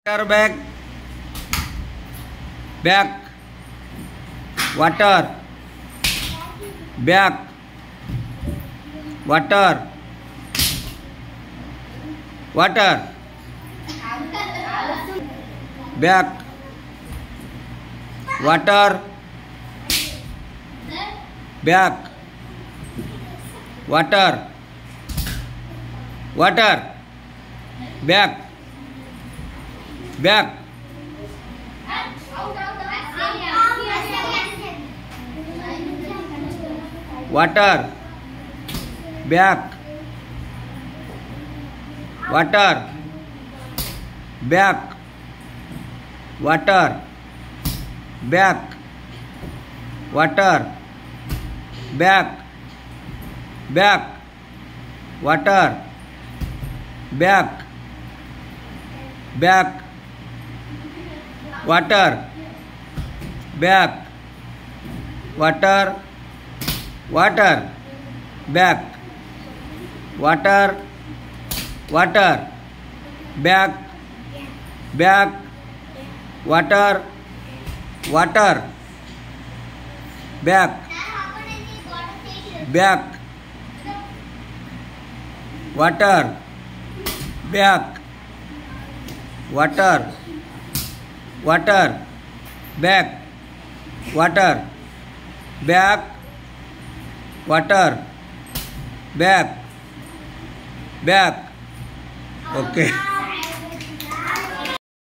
Water bag, bag, water, bag, water, water, bag, water, bag, water, water, bag, bag, water, bag, water, bag, water, bag, water, bag, bag, water, bag, bag, water, bag, water, water, bag, water, water, bag, bag, water, water, bag, bag, water, bag, water, water, bag, water, bag, water, bag, bag. Okay.